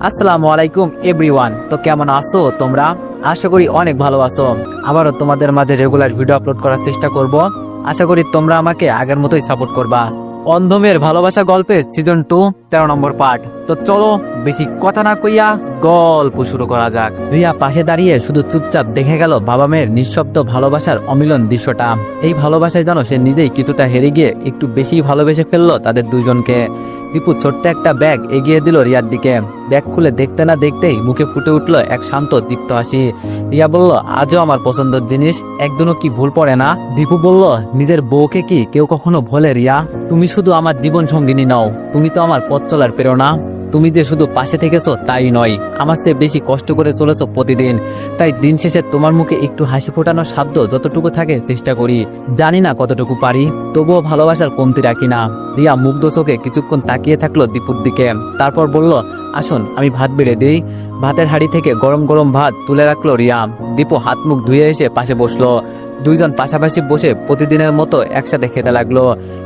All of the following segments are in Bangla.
আসসালামু আলাইকুম এভরিওয়ান। তো কেমন আছো তোমরা? আশা করি অনেক ভালো আছো। আবারও তোমাদের মাঝে রেগুলার ভিডিও আপলোড করার চেষ্টা করব। আশা করি তোমরা আমাকে আগের মতোই সাপোর্ট করবা। অন্ধমের ভালোবাসা গল্পের সিজন 2 13 নম্বর পার্ট। তো চলো বেশি কথা না কইয়া গল্প শুরু করা যাক। রিয়া পাশে দাঁড়িয়ে শুধু চুপচাপ দেখে গেল বাবা মেয়ের নিঃশব্দ ভালোবাসার অমিলন দৃশ্যটা। এই ভালোবাসায় যেন সে নিজেই কিছুটা হেরে গিয়ে একটু বেশি ভালোবেসে ফেললো তাদের দুইজনকে। দীপু ছোট্ট একটা ব্যাগ এগিয়ে দিল রিয়ার দিকে। ব্যাগ খুলে দেখতে না দেখতেই মুখে ফুটে উঠলো এক শান্ত দীপ্ত হাসি। রিয়া বলল, আজও আমার পছন্দের জিনিস, একদিনও কি ভুল পড়ে না? দীপু বলল, নিজের বউকে কি কেউ কখনো ভোলে রিয়া? তুমি শুধু আমার জীবন সঙ্গিনী নও, তুমি তো আমার পথ চলার প্রেরণা। তুমি যে শুধু পাশে থেকেছো তাই নয়, আমার চেয়ে বেশি কষ্ট করে চলেছো প্রতিদিন। তাই দিন শেষে তোমার মুখে একটু হাসি ফোটানোর সাধ্য যতটুকু থাকে চেষ্টা করি। জানি না কতটুকু পারি, তবুও ভালোবাসার কমতি রাখি না। রিয়া মুগ্ধ চোখে কিছুক্ষণ তাকিয়ে থাকলো দীপুর দিকে, তারপর বলল, আসুন আমি ভাত বেড়ে দিই। ভাতের হাঁড়ি থেকে গরম গরম ভাত তুলে রাখলো রিয়া। দীপু হাত মুখ ধুয়ে এসে পাশে বসলো। দুইজন পাশাপাশি বসে প্রতিদিনের মতো একসাথে খেতে লাগলো।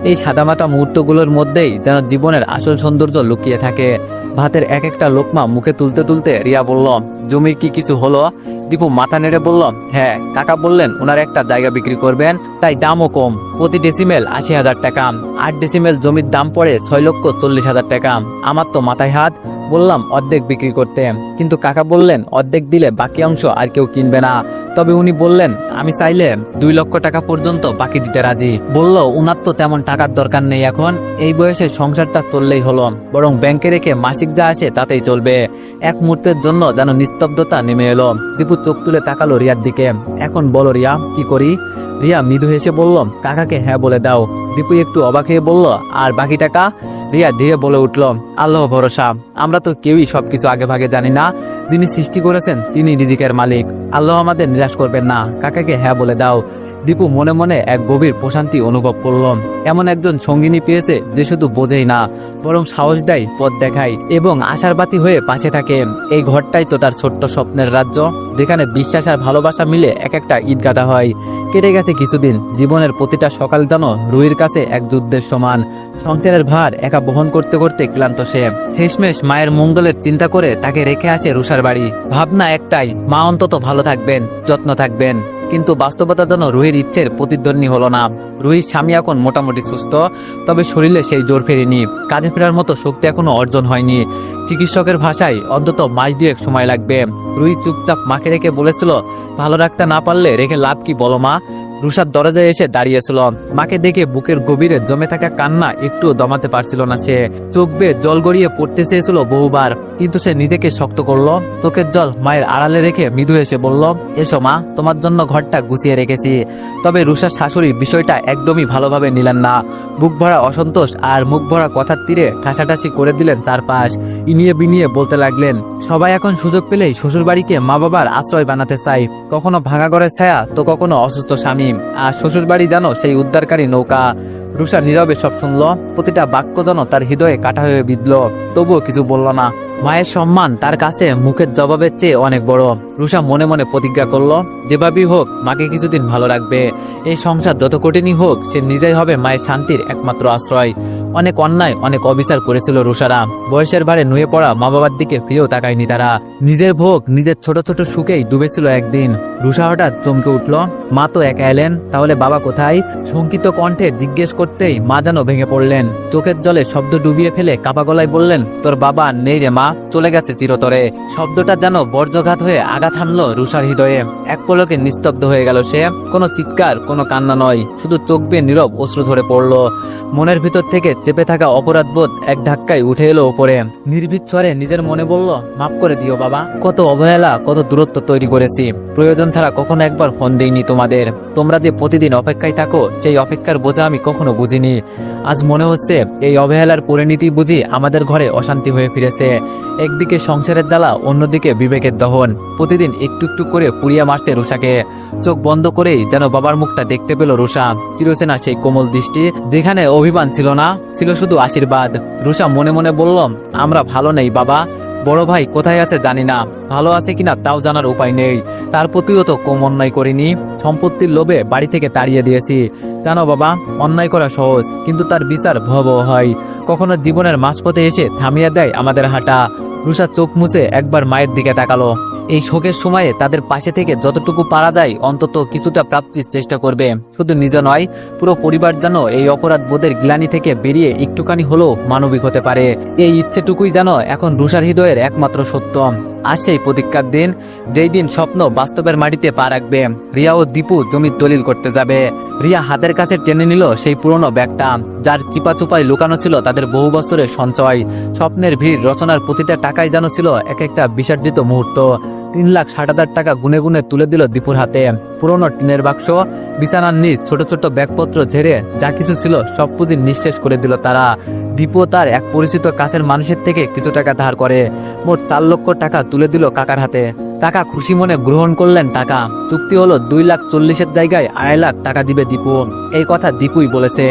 এই সাদামাটা মুহূর্তগুলোর মধ্যেই যেন জীবনের আসল সৌন্দর্য লুকিয়ে থাকে। ভাতের এক একটা লোকমা মুখে তুলতে তুলতে রিয়া বলল, জমির কি কিছু হলো? দীপু মাথা নেড়ে বলল, হ্যাঁ, কাকা বললেন ওনার একটা জায়গা বিক্রি করবেন, তাই দামও কম। প্রতি ডেসিমেল 80,000 টাকা। 8 ডেসিমেল জমির দাম পড়ে 6,40,000 টাকা। আমার তো মাথায় হাত। বললাম অর্ধেক বিক্রি করতে, কিন্তু কাকা বললেন অর্ধেক দিলে বাকি অংশ আর কেউ কিনবে না। তবে উনি বললেন আমি চাইলে 2 লক্ষ টাকা পর্যন্ত বাকি দিতে রাজি। বলল উনার তো তেমন টাকার দরকার নেই এখন, এই বয়সে সংসারটা চললেই হলো, বরং ব্যাংকে রেখে মাসিক যা আসে তাতেই চলবে। এক মুহূর্তের জন্য যেন নিস্তব্ধতা নেমে এলো। দীপু চোখ তুলে তাকালো রিয়ার দিকে। এখন বলো রিয়া, কি করি? রিয়া মৃদু হেসে বলল, কাকাকে হ্যাঁ বলে দাও। দীপু একটু অবাক হয়ে বলল, আর বাকি টাকা? রিয়া ধীরে বলে উঠল, আল্লাহ ভরসা, আমরা তো কেউই সবকিছু আগে ভাগে জানি না। যিনি সৃষ্টি করেছেন তিনি রিজিকের মালিক, আল্লাহ আমাদের নিরাশ করবেন না। কাকাকে হ্যাঁ বলে দাও। দীপু মনে মনে এক গভীর প্রশান্তি অনুভব করল। এমন একজন সঙ্গিনী পেয়েছে যে শুধু বোঝেই না, বরং সাহস দেয়, পথ দেখায় এবং আশার বাতি হয়ে পাশে থাকে। এই ঘরটাই তো তার ছোট্ট স্বপ্নের রাজ্য, যেখানে বিশ্বাস আর ভালোবাসা মিলে এক একটা ইট গাঁথা হয়। কেটে গেছে কিছুদিন, জীবনের প্রতিটা সকাল যেন রুহির কাছে এক যুদ্ধের সমান। সংসারের ভার একা বহন করতে করতে ক্লান্ত সে। শেষমেশ মায়ের মঙ্গলের চিন্তা করে তাকে রেখে আসে রুষার বাড়ি। ভাবনা একটাই, মা অন্তত ভালো থাকবেন, যত্ন থাকবেন। কিন্তু বাস্তবতা যেন রুহির ইচ্ছের প্রতিধ্বনি হলো না। রুহির স্বামী এখন মোটামুটি সুস্থ, তবে শরীরে সেই জোর ফেরেনি। কাজে ফেরার মতো শক্তি এখনো অর্জন হয়নি। চিকিৎসকের ভাষায় অন্তত মাস 2 সময় লাগবে। রুহি চুপচাপ মাকে রেখে বলেছিল, ভালো রাখতে না পারলে রেখে লাভ কি বলো মা? রুষার দরজায় এসে দাঁড়িয়েছিল। মাকে দেখে বুকের গভীরে জমে থাকা কান্না একটু দমাতে পারছিল না সে। চোখ বেয়ে জল গড়িয়ে পড়তে চেয়েছিল বহুবার, কিন্তু সে নিজেকে শক্ত করলো। চোখের জল মায়ের আড়ালে রেখে মৃদু এসে বলল, এসো মা, তোমার জন্য ঘরটা গুছিয়ে রেখেছি। তবে রুষার শাশুড়ি বিষয়টা একদমই ভালোভাবে নিলেন না। বুক ভরা অসন্তোষ আর মুখ ভরা কথার তীরে ঠাসাঠাসি করে দিলেন চারপাশ। ইনিয়ে বিনিয়ে বলতে লাগলেন, সবাই এখন সুযোগ পেলেই শ্বশুর বাড়িকে মা বাবার আশ্রয় বানাতে চায়। কখনো ভাঙা ঘরের ছায়া, তো কখনো অসুস্থ স্বামী। আর শ্বশুর বাড়ি যেন সেই উদ্ধারকারী নৌকা। রুষা নীরবে সব শুনল, প্রতিটা বাক্য যেন তার হৃদয়ে কাটা হয়ে বিঁধল। তবুও কিছু বলল না। মায়ের সম্মান তার কাছে মুখের জবাবের চেয়ে অনেক বড়। রুষা মনে মনে প্রতিজ্ঞা করলো, যেভাবেই হোক মাকে কিছুদিন ভালো রাখবে। এই সংসার যত কঠিনই হোক, সে নিজেই হবে মায়ের শান্তির একমাত্র আশ্রয়। অনেক অন্যায়, অনেক অবিচার করেছিল রুষারা। বয়সের ভারে নুয়ে পড়া মা বাবার দিকে ফিরেও তাকায়নি তারা। নিজের ভোগ, নিজের ছোট ছোট সুখেই ডুবেছিল একদিন। রুষা হঠাৎ চমকে উঠল, মা তো একা এলেন, তাহলে বাবা কোথায়? শঙ্কিত কণ্ঠে জিজ্ঞেস করতেই মা যেন ভেঙে পড়লেন। চোখের জলে শব্দ ডুবিয়ে ফেলে কাপা গলায় বললেন, তোর বাবা নেই রে মা, চলে গেছে চিরতরে। শব্দটা যেন বজ্রঘাত হয়ে আঘাত হানলো রুষার হৃদয়ে। এক পলকে নিস্তব্ধ হয়ে গেল সে। কোনো চিৎকার, কোনো কান্না নয়, শুধু চোখ বেয়ে নীরব অশ্রু ধরে পড়লো। মনের ভিতর থেকে চেপে থাকা অপরাধবোধ এক ধাক্কায় উঠে এলো উপরে। নির্ভীক স্বরে নিজের মনে বলল, মাফ করে দিও বাবা, কত অবহেলা, কত দূরত্ব তৈরি করেছি। প্রয়োজন ছাড়া কখনো একবার ফোন দিইনি তোমাদের। তোমরা যে প্রতিদিন অপেক্ষায় থাকো, সেই অপেক্ষার বোঝা আমি কখনো বুঝিনি। আজ মনে হচ্ছে এই অবহেলার পরিণতি বুঝি আমাদের ঘরে অশান্তি হয়ে ফিরেছে। একদিকে সংসারের জ্বালা, অন্যদিকে বিবেকের দহন প্রতিদিন একটু একটু করে পুড়িয়া মারছে রুষাকে। চোখ বন্ধ করেই যেন বাবার মুখটা দেখতে পেল রুষা। চিরচেনা সেই কোমল দৃষ্টি, যেখানে অভিমান ছিল না, ছিল শুধু আশীর্বাদ। রুষা মনে মনে বলল, আমরা ভালো নেই বাবা, বড় ভাই কোথায় আছে জানি না, ভালো আছে কিনা তাও জানার উপায় নেই। তার প্রতিও তো কম অন্যায় করিনি। সম্পত্তির লোভে বাড়ি থেকে তাড়িয়ে দিয়েছি। জানো বাবা, অন্যায় করা সহজ, কিন্তু তার বিচার ভয়াবহ হয়। কখনো জীবনের মাঝপথে এসে থামিয়ে দেয় আমাদের হাঁটা। রুষা চোখ মুছে একবার মায়ের দিকে তাকালো। এই শোকের সময়ে তাদের পাশে থেকে যতটুকু পারা যায় অন্তত কিছুটা প্রাপ্তির চেষ্টা করবে। শুধু নিজে নয়, পুরো পরিবার যেন এই অপরাধ বোধের গ্লানি থেকে বেরিয়ে একটুখানি হলেও মানবিক হতে পারে। এই ইচ্ছেটুকুই যেন এখন রুষার হৃদয়ের একমাত্র সত্য। আর সেই প্রতীক্ষার দিন, যেই দিন স্বপ্ন বাস্তবের মাটিতে পা রাখবে। রিয়া ও দীপু জমির দলিল করতে যাবে। রিয়া হাতের কাছে টেনে নিল সেই পুরনো ব্যাগটা, যার চিপাচুপায় লুকানো ছিল তাদের বহু বছরের সঞ্চয়। স্বপ্নের ভিড় রচনার প্রতিটা টাকাই যেন ছিল এক একটা বিসর্জিত মুহূর্ত। 3,60,000 টাকা গুনে গুনে তুলে দিল দীপুর হাতে। পুরনো টিনের বাক্স, বিছানার নিচ ছোট ছোট ব্যাগপত্র ঝেড়ে যা কিছু ছিল সব পুঁজি নিঃশেষ করে দিল তারা। দীপু তার এক পরিচিত কাছের মানুষের থেকে কিছু টাকা ধার করে মোট 4 লক্ষ টাকা তুলে দিল কাকার হাতে। কাকা খুশি মনে গ্রহণ করলেন টাকা। চুক্তি হলো 2,40,000-এর জায়গায় 2.5 লাখ টাকা দিবে দীপু। এই কথা দীপুই বলেছে।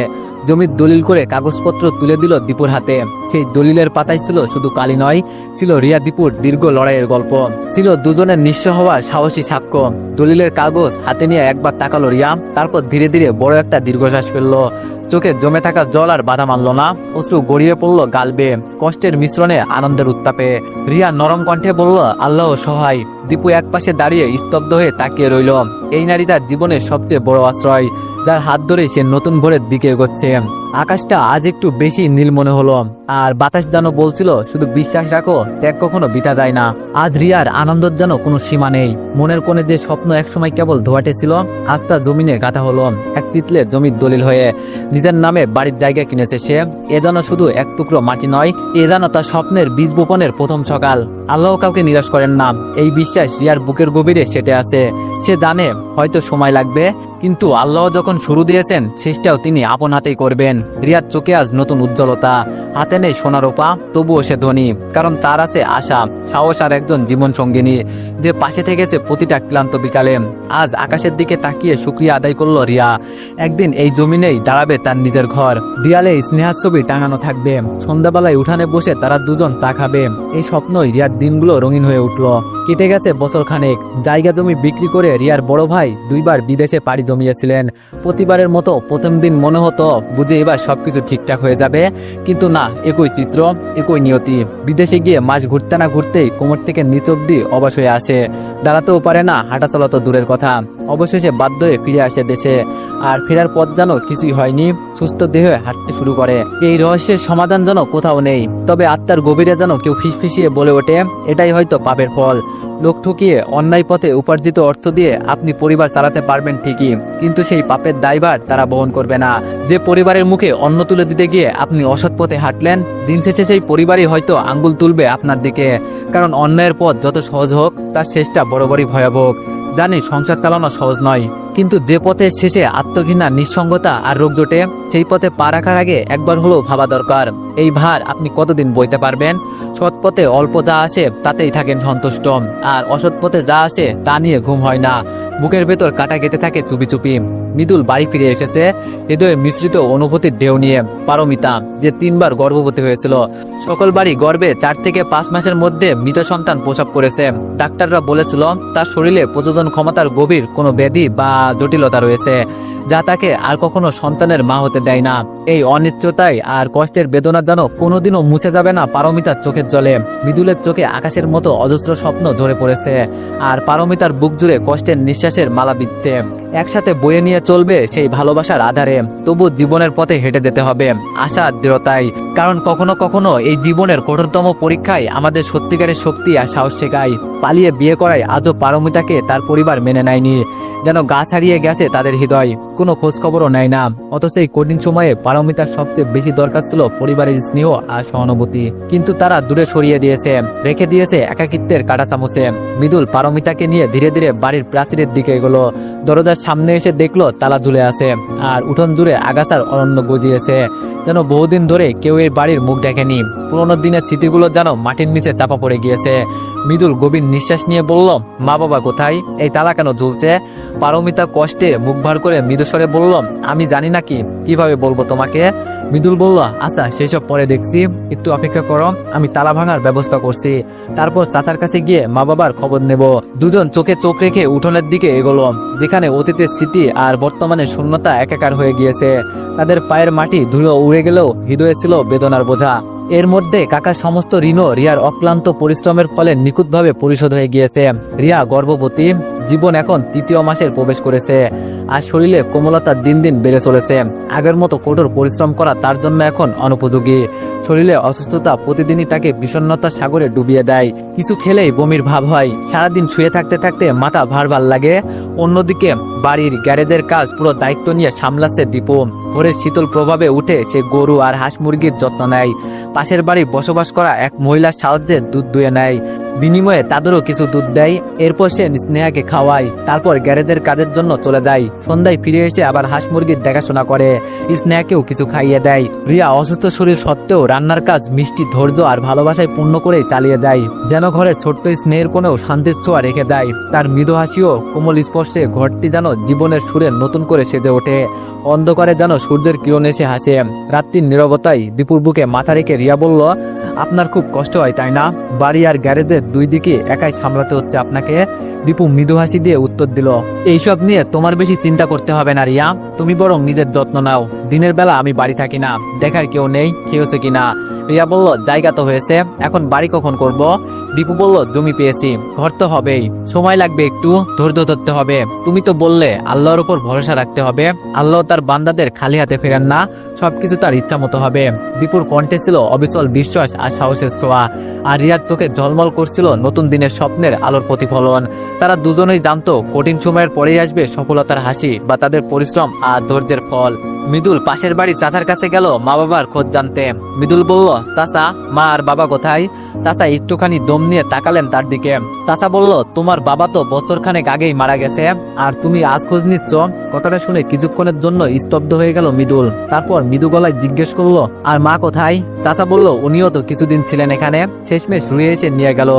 জমির দলিল করে কাগজপত্র তুলে দিল দীপুর হাতে। সেই দলিলের পাতায় ছিল শুধু কালি নয়, ছিল রিয়া দীপুর দীর্ঘ লড়াইয়ের গল্প, ছিল দুজনের নিঃস্ব হওয়ার সাহসী সাক্ষ্য। দলিলের কাগজ হাতে নিয়ে একবার তাকালো রিয়া, তারপর ধীরে ধীরে বড় একটা দীর্ঘশ্বাস ফেললো। চোখে জমে থাকা জল আর বাধা মানল না, অশ্রু গড়িয়ে পড়ল গাল বেয়ে, কষ্টের মিশ্রণে আনন্দের উত্তাপে। রিয়া নরম কণ্ঠে বলল, আল্লাহ সহায়। দীপু একপাশে দাঁড়িয়ে স্তব্ধ হয়ে তাকিয়ে রইল। এই নারী তার জীবনের সবচেয়ে বড় আশ্রয়, যার হাত ধরে সে নতুন ভোরের দিকে এগোচ্ছে। আকাশটা আজ একটু বেশি নীল মনে হলো, আর বাতাস যেন বলছিল, শুধু বিশ্বাস রাখো, ত্যাগ কখনো বিতা যায় না। আজ রিয়ার আনন্দের যেন কোনো সীমা নেই। মনের কোণে যে স্বপ্ন একসময় কেবল ধোয়াটে ছিল, আজ তা জমিনে গাঁথা হলো। এক তিতলে জমির দলিল হয়ে নিজের নামে বাড়ির জায়গা কিনেছে সে। এ যেন শুধু এক টুকরো মাটি নয়, এ যেন তার স্বপ্নের বীজ বপনের প্রথম সকাল। আল্লাহ কাউকে নিরাশ করেন না, এই বিশ্বাস রিয়ার বুকের গভীরে সেটে আছে। সে জানে হয়তো সময় লাগবে, কিন্তু আল্লাহ যখন শুরু দিয়েছেন শেষটাও তিনি আপন হাতেই করবেন। রিয়ার চোখে আজ নতুন উজ্জ্বলতা। হাতে নেই সোনারূপা, তবুও সে ধনী, কারণ তার আছে আশা, সাহস আর একজন জীবন সঙ্গিনী যে পাশে থেকেছে প্রতিটা ক্লান্ত বিকালে। আজ আকাশের দিকে তাকিয়ে শুকরিয়া আদায় করলো রিয়া। একদিন এই জমিনেই দাঁড়াবে তার নিজের ঘর, দেয়ালে স্নেহার ছবি টাঙানো থাকবে, সন্ধ্যাবেলায় উঠানে বসে তারা দুজন চা খাবে। এই স্বপ্নই রিয়ার দিনগুলো রঙিন হয়ে উঠল। কেটে গেছে বছর খানেক। জায়গা জমি বিক্রি করে রিয়ার বড় ভাই 2বার বিদেশে পাড়ি জমিয়েছিলেন। প্রতিবারের মতো প্রথম দিন মনে হতো বুঝে এবার সবকিছু ঠিকঠাক হয়ে যাবে, কিন্তু না, একই চিত্র, একই নিয়তি। বিদেশে গিয়ে মাস ঘুরতে না ঘুরতেই কোমর থেকে নিচ অব্দি অবশ হয়ে আসে, দাঁড়াতেও পারে না, হাঁটা চলা তো দূরের কথা। অবশেষে বাধ্য হয়ে ফিরে আসে দেশে। আর ফেরার পথ যেন কিছুই হয়নি, সুস্থ দেহে হাঁটতে শুরু করে। এই রহস্যের সমাধান যেন কোথাও নেই, তবে আত্মার গভীরে যেন কেউ ফিসফিসিয়ে বলে ওঠে, এটাই হয়তো পাপের ফল। লোক ঠকিয়ে অন্যায় পথে উপার্জিত অর্থ দিয়ে আপনি পরিবার চালাতে পারবেন ঠিকই, কিন্তু সেই পাপের দায়ভার তারা বহন করবে না। যে পরিবারের মুখে অন্ন তুলে দিতে গিয়ে আপনি অসৎ পথে হাঁটলেন, দিন শেষে সেই পরিবারই হয়তো আঙ্গুল তুলবে আপনার দিকে। কারণ অন্যায়ের পথ যত সহজ হোক, তার শেষটা বরাবরই ভয়াবহ। জানি সংসার চালানো সহজ নয়, কিন্তু যে পথের শেষে আত্মঘৃণা, নিঃসঙ্গতা আর রোগ জোটে, সেই পথে পা রাখার আগে একবার হলেও ভাবা দরকার, এই ভার আপনি কতদিন বইতে পারবেন। সৎ পথে অল্প যা আসে তাতেই থাকেন সন্তুষ্ট, আর অসৎ পথে যা আসে তা নিয়ে ঘুম হয় না। বুকের ভেতর কাটা গেতে থাকে চুপি চুপি। মৃদুল বাড়ি ফিরে এসেছে হৃদয়ে মিশ্রিত অনুভূতির ঢেউ নিয়ে। পারমিতা, যে 3বার গর্ভবতী হয়েছিল, সকল বাড়ি গর্ভে 4 থেকে 5 মাসের মধ্যে মৃত সন্তান প্রসব করেছে। ডাক্তাররা বলেছিল তার শরীরে প্রযোজন ক্ষমতার গভীর কোনো ব্যাধি বা জটিলতা রয়েছে, যা তাকে আর কখনো সন্তানের মা হতে দেয় না। এই অনিশ্চয়তায় আর কষ্টের বেদনা যেন কোনোদিনও মুছে যাবে না পারমিতার চোখের জলে। মৃদুলের চোখে আকাশের মতো অজস্র স্বপ্ন ঝরে পড়েছে, আর পারমিতার বুক জুড়ে কষ্টের নিঃশ্বাসের মালা দিচ্ছে। একসাথে বয়ে নিয়ে চলবে সেই ভালোবাসার আধারে, তবু জীবনের পথে হেঁটে যেতে হবে আশা আর দৃঢ়তায়। কারণ কখনো কখনো এই জীবনের কঠোরতম পরীক্ষায় আমাদের সত্যিকারের শক্তি আর সাহস শেখায়। পালিয়ে বিয়ে করায় আজও পারমিতাকে তার পরিবার মেনে নেয়নি, যেন গা ছাড়িয়ে গেছে তাদের হৃদয়, কোনো খোঁজ খবরও নেয় না। অথচ এই কঠিন সময়ে পারমিতার সবচেয়ে বেশি দরকার ছিল পরিবারের স্নেহ আর সহানুভূতি, কিন্তু তারা দূরে সরিয়ে দিয়েছে, রেখে দিয়েছে একাকিত্বের কাঁটা চামচে। মৃদুল পারমিতাকে নিয়ে ধীরে ধীরে বাড়ির প্রাচীরের দিকে এগোলো। দরজার সামনে এসে দেখলো তালা ঝুলে আছে, আর উঠোন জুড়ে আগাছার অরণ্য গজিয়েছে, যেন বহুদিন ধরে কেউ এই বাড়ির মুখ দেখেনি। পুরোনো দিনের স্মৃতিগুলো যেন মাটির নিচে চাপা পড়ে গিয়েছে। মৃদুল গভীর নিঃশ্বাস নিয়ে বলল, মা বাবা কোথায়? এই তালা কেন ঝুলছে? পারমিতা কষ্টে মুখ ভার করে মৃদুস্বরে বলল, আমি জানি না, কিভাবে বলবো তোমাকে। মৃদুল বলল, আচ্ছা সেসব পরে দেখছি, একটু অপেক্ষা করো, আমি তালা ভাঙার ব্যবস্থা করছি, তারপর চাচার কাছে গিয়ে মা বাবার খবর নেব। দুজন চোখে চোখ রেখে উঠোনের দিকে এগোলো, যেখানে অতীতের স্মৃতি আর বর্তমানে শূন্যতা একাকার হয়ে গিয়েছে। তাদের পায়ের মাটি ধুলো উড়ে গেলেও হৃদয়ে ছিল বেদনার বোঝা। এর মধ্যে কাকার সমস্ত ঋণও রিয়ার অক্লান্ত পরিশ্রমের ফলে নিখুঁতভাবে পরিশোধ হয়ে গিয়েছে। রিয়া গর্ভবতী, জীবন এখন তৃতীয় মাসের প্রবেশ করেছে, আর শরীরে কোমলতা দিন দিন বেড়ে চলেছে। আগের মতো কঠোর পরিশ্রম করা তার জন্য এখন অনুপযোগী। শরীরে অসুস্থতা প্রতিদিনই তাকে বিষণ্ণতার সাগরে ডুবিয়ে দেয়। কিছু খেলেই বমির ভাব হয়, সারাদিন শুয়ে থাকতে থাকতে মাথা ভার লাগে। অন্যদিকে বাড়ির গ্যারেজের কাজ পুরো দায়িত্ব নিয়ে সামলাচ্ছে দীপু। ভোরের শীতল প্রভাবে উঠে সে গরু আর হাঁস মুরগির যত্ন নেয়। পাশের বাড়ি বসবাস করা এক মহিলার সাহায্যে দুধ দুয়ে নেয়, বিনিময়ে তাদেরও কিছু দুধ দেয়। এরপর সে স্নেহাকে খাওয়ায়, তারপর গ্যারেজের কাজের জন্য চলে যায়। সন্ধ্যায় ফিরে এসে আবার হাঁস মুরগির দেখাশোনা করে, স্নেহাকেও কিছু খাইয়ে দেয়। রিয়া অসুস্থ শরীর সত্ত্বেও রান্নার কাজ মিষ্টি ধৈর্য আর ভালোবাসায় পূর্ণ করেই চালিয়ে যায়, যেন ঘরে ছোট্ট স্নেহের কোণেও শান্তির ছোঁয়া রেখে দেয়। তার মৃদু হাসিও কোমল স্পর্শে ঘরটি যেন জীবনের সুরে নতুন করে সেজে ওঠে। অন্ধকারে যেন সূর্যের কিরণ এসে হাসে। রাত্রির নীরবতায় দীপুর বুকে মাথা রেখে রিয়া বলল, আপনার খুব কষ্ট হয় তাই না? বাড়ি আর গ্যারেজের দুই দিকে একাই সামলাতে হচ্ছে আপনাকে। দীপু মৃদু হাসি দিয়ে উত্তর দিল, এইসব নিয়ে তোমার বেশি চিন্তা করতে হবে না রিয়া, তুমি বরং নিজের যত্ন নাও। দিনের বেলা আমি বাড়ি থাকি না, দেখার কেউ নেই খেয়েছে কিনা। রিয়া বলল, জায়গা তো হয়েছে, এখন বাড়ি কখন করব? দীপু বলল, জমি পেয়েছি, ঘর তো হবেই, সময় লাগবে, একটু ধৈর্য ধরতে হবে। তুমি তো বললে আল্লাহর উপর ভরসা রাখতে হবে, আল্লাহ তার বান্দাদের খালি হাতে ফেরেন না, সবকিছু তার ইচ্ছা মতো হবে। দীপুর কণ্ঠে ছিল অবিচল বিশ্বাস আর সাহসের ছোঁয়া, আর রিয়ার চোখে ঝলমল করছিল নতুন দিনের স্বপ্নের আলোর প্রতিফলন। তারা দুজনেই জানতো কঠিন সময়ের পরেই আসবে সফলতার হাসি বা তাদের পরিশ্রম আর ধৈর্যের ফল। মৃদুল পাশের বাড়ি চাচার কাছে গেল মা বাবার খোঁজ জানতে। মৃদুল বলল, চাচা, মা আর বাবা কোথায়? চাচা একটুখানি দম নিয়ে তাকালেন তার দিকে। চাচা বলল, তোমার বাবা তো বছরখানেক আগেই মারা গেছে, আর তুমি আজ খোঁজ নিচ্ছ? কথাটা শুনে কিছুক্ষণের জন্য স্তব্ধ হয়ে গেল মৃদুল। তারপর মৃদু গলায় জিজ্ঞেস করলো, আর মা কোথায়? চাচা বলল, উনিও তো কিছুদিন ছিলেন এখানে, শেষমেশ রুয়ে এসে নিয়ে গেল।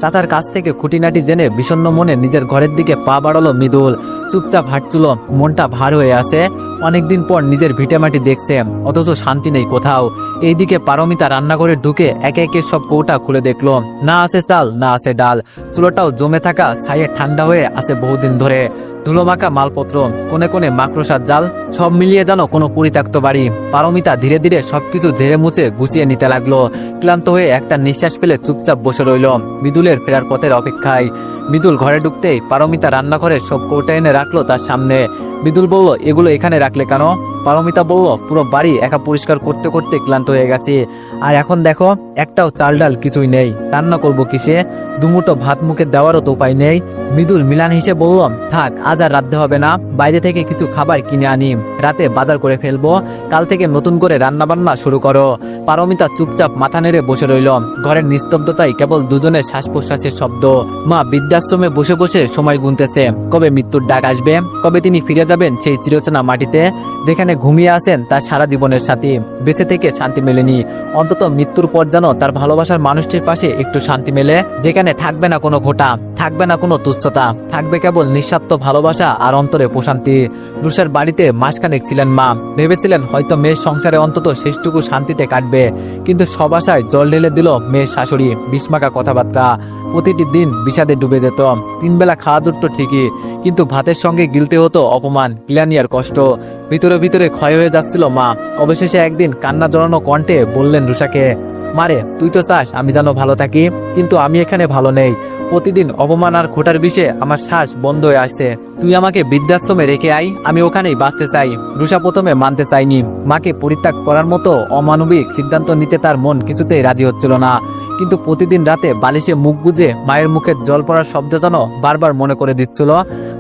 চাচার কাছ থেকে খুঁটিনাটি জেনে বিষণ্ণ মনে নিজের ঘরের দিকে পা বাড়ালো মৃদুল। চুপচাপ হাঁটছিল, মনটা ভার হয়ে আছে। অনেকদিন পর নিজের ভিটেমাটি দেখছে, অথচ শান্তি নেই কোথাও। এইদিকে পারমিতা রান্নাঘরে ঢুকে একে একে সব কৌটা খুলে দেখলো, না আছে চাল, না আছে ডাল। চুলোটাও জমে থাকা ছাইয়ে ঠান্ডা হয়ে আছে বহুদিন ধরে। ধুলো মাখা মালপত্র, কোনে কোনে মাকড়সার জাল, সব মিলিয়ে যেন কোনো পরিত্যক্ত বাড়ি। পারমিতা ধীরে ধীরে সবকিছু ঝেড়ে মুছে গুছিয়ে নিতে লাগলো। ক্লান্ত হয়ে একটা নিঃশ্বাস ফেলে চুপচাপ বসে রইল মৃদুলের ফেরার পথের অপেক্ষায়। মৃদুল ঘরে ঢুকতেই পারমিতা রান্নাঘরে সব কৌটা এনে রাখলো তার সামনে। মৃদুল বলল, এগুলো এখানে রাখলে কেন? পারমিতা বলল, পুরো বাড়ি একা পরিষ্কার করতে করতে ক্লান্ত হয়ে গেছে, আর এখন দেখো একটাও চাল ডাল কিছুই নেই, রান্না করব কিসে? দুমুটো ভাত মুখে দেওয়ারও তো উপায় নেই। মৃদুল মিলান হিসেবে বলল, থাক, আজ আর রাঁধতে হবে না, বাইরে থেকে কিছু খাবার কিনে আনি, রাতে বাজার করে ফেলবো, কাল থেকে নতুন করে রান্না বান্না শুরু করো। পারমিতা চুপচাপ মাথা নেড়ে বসে রইল। ঘরের নিস্তব্ধতায় কেবল দুজনের শ্বাস প্রশ্বাসের শব্দ। মা বৃদ্ধাশ্রমে বসে বসে সময় গুনতেছে, কবে মৃত্যুর ডাক আসবে, কবে তিনি ফিরে যাবেন সেই চিরচেনা মাটিতে, যেখানে ঘুমিয়ে আছেন তার সারা জীবনের সাথী। বেঁচে থেকে শান্তি মেলেনি, অন্তত মৃত্যুর পর যেন তার ভালোবাসার মানুষটির পাশে একটু শান্তি মেলে, যেখানে থাকবে না কোনো ঘোটা, থাকবে না কোনো তুচ্ছতা, থাকবে কেবল নিঃস্বার্থ ভালোবাসা আর অন্তরে প্রশান্তি। রুষার বাড়িতে মাসখানেক ছিলেন মা, ভেবেছিলেন হয়তো মেয়ের সংসারে অন্তত শেষটুকু শান্তিতে কাটবে, কিন্তু সব আশায় জল ঢেলে দিল মেয়ের শাশুড়ি। বিস্মাকা কথাবার্তা, প্রতিটি দিন বিষাদে ডুবে যেত। 3 বেলা খাওয়া দুটো ঠিকই, কিন্তু ভাতের সঙ্গে গিলতে হতো অপমান, গ্লানি আর কষ্ট। ভিতরে ভিতরে ক্ষয় হয়ে যাচ্ছিল মা। অবশেষে একদিন কান্না জড়ানো কণ্ঠে বললেন রুষাকে, মারে, তুই তো চাস আমি যেন ভালো থাকি, কিন্তু আমি এখানে ভালো নেই। প্রতিদিন অপমান আর খোটার বিষে আমার শ্বাস বন্ধ হয়ে আসছে। তুই আমাকে বৃদ্ধাশ্রমে রেখে আই, আমি ওখানেই বাঁচতে চাই। রুষা প্রথমে মানতে চাইনি, মাকে পরিত্যাগ করার মতো অমানবিক সিদ্ধান্ত নিতে তার মন কিছুতেই রাজি হচ্ছিল না। কিন্তু প্রতিদিন রাতে বালিশে মুখ গুজে মায়ের মুখে জল পড়ার শব্দ যেন বারবার মনে করে দিচ্ছিল,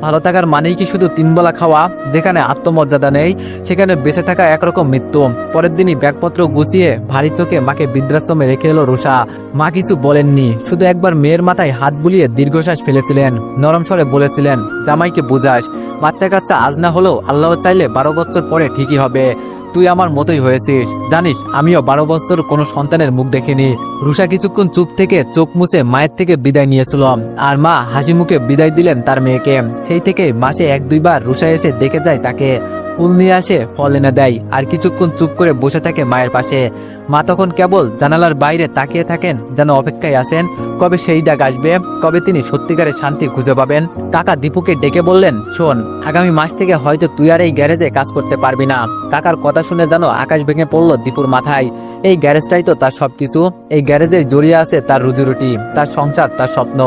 ভালো থাকার মানেই কি শুধু 3 বেলা খাওয়া? যেখানে আত্মমর্যাদা নেই সেখানে বেঁচে থাকা একরকম মৃত্যু। পরের দিনই ব্যাগপত্র গুছিয়ে ভারী চোখে মাকে বৃদ্ধাশ্রমে রেখে এলো রুষা। মা কিছু বলেননি, শুধু একবার মেয়ের মাথায় হাত বুলিয়ে দীর্ঘশ্বাস ফেলেছিলেন। নরম স্বরে বলেছিলেন, জামাইকে বুঝাস, বাচ্চা কাচ্চা আজ না হলেও আল্লাহ চাইলে 12 বছর পরে ঠিকই হবে। তুই আমার মতোই হয়েছিস, জানিস আমিও 12 বছর কোনো সন্তানের মুখ দেখিনি। রুষা কিছুক্ষণ চুপ থেকে চোখ মুছে মায়ের থেকে বিদায় নিয়েছিল, আর মা হাসি মুখে বিদায় দিলেন তার মেয়েকে। সেই থেকে মাসে 1-2 বার রুষা এসে দেখে যায় তাকে। ফুল নিয়ে আসে, ফল এনে দেয়, আর কিছুক্ষণ চুপ করে বসে থাকে মায়ের পাশে। মা তখন কেবল জানালার বাইরে তাকিয়ে থাকেন, যেন অপেক্ষায় আছেন কবে সেই ডাক আসবে, কবে তিনি সত্যিকারের শান্তি খুঁজে পাবেন। কাকা দীপুকে ডেকে বললেন, শোন, আগামী মাস থেকে হয়তো তুই আর এই গ্যারেজে কাজ করতে পারবি না। কাকার কথা শুনে যেন আকাশ ভেঙে পড়লো দীপুর মাথায়। এই গ্যারেজটাই তো তার সবকিছু, এই গ্যারেজে জড়িয়ে আছে তার রুজিরুটি, তার সংসার, তার স্বপ্ন।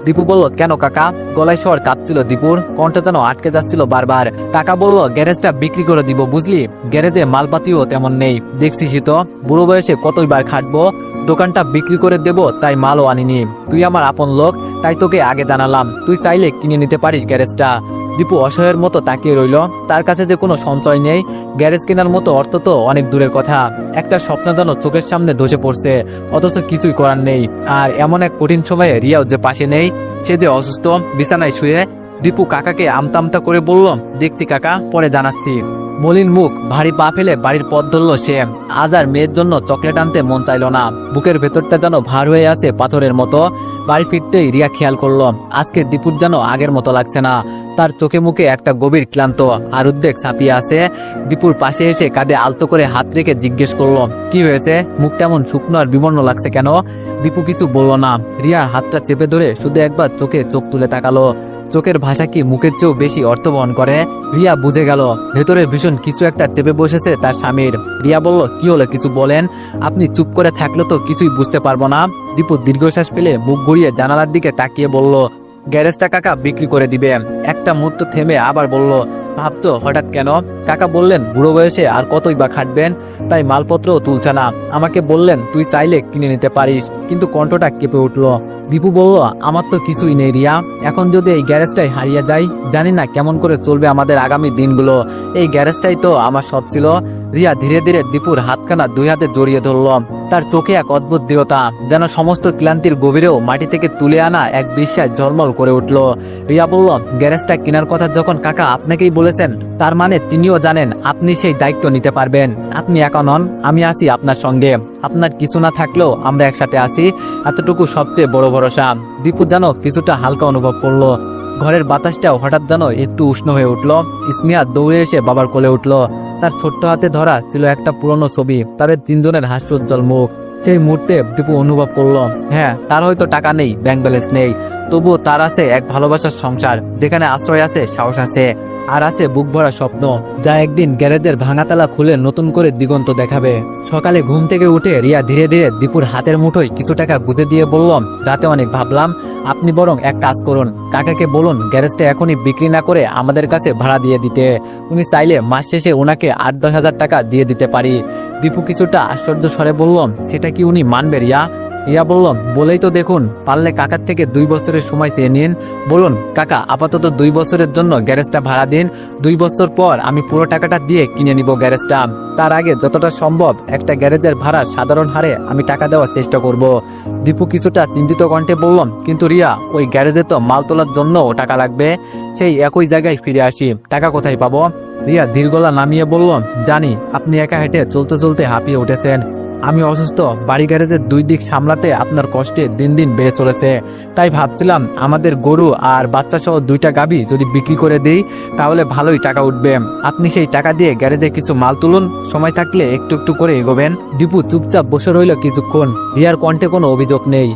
দীপু বলল, কেন কাকা? গলায় স্বর কাঁপছিল দীপুর, কণ্ঠ যেন আটকে যাচ্ছিল বারবার। কাকা বলল, গ্যারেজটা বিক্রি করে দিব, বুঝলি? গ্যারেজে মালপাতিও তেমন নেই, দেখছিসই তো, বুড়ো বয়সে কতইবার খাটবো, দোকানটা বিক্রি করে দেব, তাই মালও আনিনি। তুই আমার আপন লোক, তাই তোকে আগে জানালাম, তুই চাইলে কিনে নিতে পারিস গ্যারেজটা। দীপু অসহায়ের মতো তাকিয়ে রইল, তার কাছে যে কোনো সঞ্চয় নেই, গ্যারেজ কেনার মতো অর্থ তো অনেক দূরের কথা। একটা স্বপ্ন যেন চোখের সামনে ধসে পড়ছে, অথচ কিছুই করার নেই। আর এমন এক কঠিন সময়ে রিয়াও যে পাশে নেই, সে যে অসুস্থ, বিছানায় শুয়ে। দীপু কাকাকে আমতা আমতা করে বলল, দেখছি কাকা, পরে জানাচ্ছি। মলিন মুখ, ভারী পা ফেলে বাড়ির পথ ধরল সে। আজ আর মেয়ের জন্য চকলেট আনতে মন চাইল না, বুকের ভেতরটা যেন ভার হয়ে আছে পাথরের মতো। বাড়ি ফিরতেই রিয়া খেয়াল করলো, আজকে দীপুর যেন আগের মতো লাগছে না। তার চোখে মুখে একটা গভীর ক্লান্ত আর উদ্বেগ ছাপিয়ে আছে। দীপুর পাশে এসে কাঁধে আলতো করে হাত রেখে জিজ্ঞেস করলো, কি হয়েছে? মুখটা এমন শুকনো আর বিবর্ণ লাগছে কেন? দীপু কিছু বলল না। রিয়ার হাতটা চেপে ধরে শুধু একবার চোখে চোখ তুলে তাকালো। চোখের ভাষা কি মুখের চেয়েও বেশি অর্থ বহন করে? রিয়া বুঝে গেল ভেতরে ভীষণ কিছু একটা চেপে বসেছে তার স্বামীর। রিয়া বলল, কি হলো, কিছু বলেন। আপনি চুপ করে থাকলে তো কিছুই বুঝতে পারবো না। দীপু দীর্ঘশ্বাস ফেলে মুখ ঘুরিয়ে জানালার দিকে তাকিয়ে বলল, গ্যারেজটা কাকা বিক্রি করে দিবে। একটা মুহূর্ত থেমে আবার বলল, ভাবছো হঠাৎ কেন? কাকা বললেন, বুড়ো বয়সে আর কতই বা খাটবেন, তাই মালপত্রও তুলছে না। আমাকে বললেন, তুই চাইলে কিনে নিতে পারিস। কিন্তু কণ্ঠটা কেঁপে উঠল। দীপু বলল, আমার তো কিছুই নেই রিয়া, এখন যদি এই গ্যারেজটাই হারিয়ে যাই, জানি না কেমন করে চলবে আমাদের আগামী দিনগুলো। এই গ্যারেজটাই তো আমার সব ছিল। রিয়া ধীরে ধীরে দীপুর হাতখানা দুই হাতে জড়িয়ে ধরল। তার চোখে এক অদ্ভুত দৃঢ়তা, যেন সমস্ত ক্লান্তির গভীরেও মাটি থেকে তুলে আনা এক বিশ্বাস ঝলমল করে উঠল। রিয়া বলল, গ্যারেজটা কেনার কথা যখন কাকা আপনাকেই বলেছেন, তার মানে তিনিও জানেন আপনি সেই দায়িত্ব নিতে পারবেন। আপনি একা নন, আমি আছি আপনার সঙ্গে। আপনার কিছু না থাকলেও আমরা একসাথে আছি, এতটুকু সবচেয়ে বড় ভরসা। দীপু যেন কিছুটা হালকা অনুভব করলো। ঘরের বাতাসটাও হঠাৎ যেন একটু উষ্ণ হয়ে উঠল। ইসমিয়া দৌড়ে এসে বাবার কোলে উঠল। তার ছোট্ট হাতে ধরা ছিল একটা পুরনো ছবি, তাদের তিনজনের হাস্যোজ্জ্বল মুখ। সেই মুহূর্তে দীপু অনুভব করলো, হ্যাঁ, তার হয়তো টাকা নেই, ব্যাংক ব্যালেন্স নেই, তবুও তার আছে এক ভালোবাসার সংসার, যেখানে আশ্রয় আছে, সাহস আছে, আর আছে বুক ভরা স্বপ্ন, যা একদিন গ্যারেজের ভাঙাতালা খুলে নতুন করে দিগন্ত দেখাবে। সকালে ঘুম থেকে উঠে রিয়া ধীরে ধীরে দীপুর হাতের মুঠোয় কিছু টাকা গুজে দিয়ে বলল, রাতে অনেক ভাবলাম, আপনি বরং এক কাজ করুন, কাকাকে বলুন গ্যারেজটা এখনই বিক্রি না করে আমাদের কাছে ভাড়া দিয়ে দিতে। উনি চাইলে মাস শেষে ওনাকে 8-10 হাজার টাকা দিয়ে দিতে পারি। দীপু কিছুটা আশ্চর্য স্বরে বলল, সেটা কি উনি মানবে রিয়া? রিয়া বলল, বলেই তো দেখুন, পারলে কাকার থেকে 2 বছরের সময় চেয়ে নিন। বলুন, কাকা আপাতত 2 বছরের জন্য গ্যারেজটা ভাড়া দিন, 2 বছর পর আমি পুরো টাকাটা দিয়ে কিনে নিব গ্যারেজটা। তার আগে যতটা সম্ভব একটা গ্যারেজের ভাড়া সাধারণ হারে আমি টাকা দেওয়ার চেষ্টা করব। দীপু কিছুটা চিন্তিত কণ্ঠে বলল, কিন্তু রিয়া, ওই গ্যারেজে তো মাল তোলার জন্য টাকা লাগবে, সেই একই জায়গায় ফিরে আসি, টাকা কোথায় পাবো? রিয়া দীর্ঘলা নামিয়ে বলল, জানি আপনি একা হেঁটে চলতে চলতে হাঁপিয়ে উঠেছেন, আমি অসুস্থ, বাড়ি গ্যারেজের 2 দিক সামলাতে আপনার কষ্টে দিন দিন বেড়ে চলেছে। তাই ভাবছিলাম আমাদের গরু আর বাচ্চা সহ 2টা গাভী যদি বিক্রি করে দিই, তাহলে ভালোই টাকা উঠবে। আপনি সেই টাকা দিয়ে গ্যারেজে কিছু মাল তুলুন, সময় থাকলে একটু একটু করে এগোবেন। দীপু চুপচাপ বসে রইল কিছুক্ষণ। রিয়ার কণ্ঠে কোনো অভিযোগ নেই,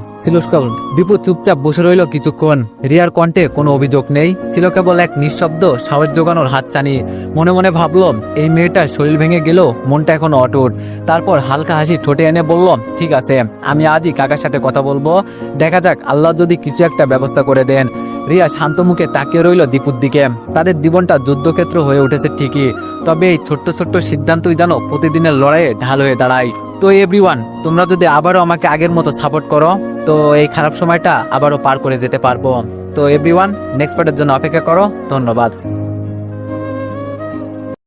দীপু চুপচাপ বসে রইল কিছুক্ষণ। রিয়ার কণ্ঠে কোনো অভিযোগ নেই, ছিল কেবল এক নিঃশব্দ সাহস জোগানোর হাতছানি। মনে মনে ভাবলো, এই মেয়েটার শরীর ভেঙে গেলেও মনটা এখনো অটুট। তারপর হালকা হাসি ঠোঁটে এনে বলল, ঠিক আছে, আমি আজই কাকার সাথে কথা বলবো, দেখা যাক আল্লাহ যদি কিছু একটা ব্যবস্থা করে দেন। রিয়া শান্ত মুখে তাকিয়ে রইল দীপুর দিকে। তাদের জীবনটা যুদ্ধক্ষেত্র হয়ে উঠেছে ঠিকই, তবে এই ছোট্ট ছোট্ট সিদ্ধান্তই যেন প্রতিদিনের লড়াইয়ে ঢাল হয়ে দাঁড়ায়। তো এভরিওয়ান, তোমরা যদি আবারও আমাকে আগের মতো সাপোর্ট করো, তো এই খারাপ সময়টা আবারও পার করে যেতে পারবো। তো এভরিওয়ান, নেক্সট পার্টের জন্য অপেক্ষা করো। ধন্যবাদ।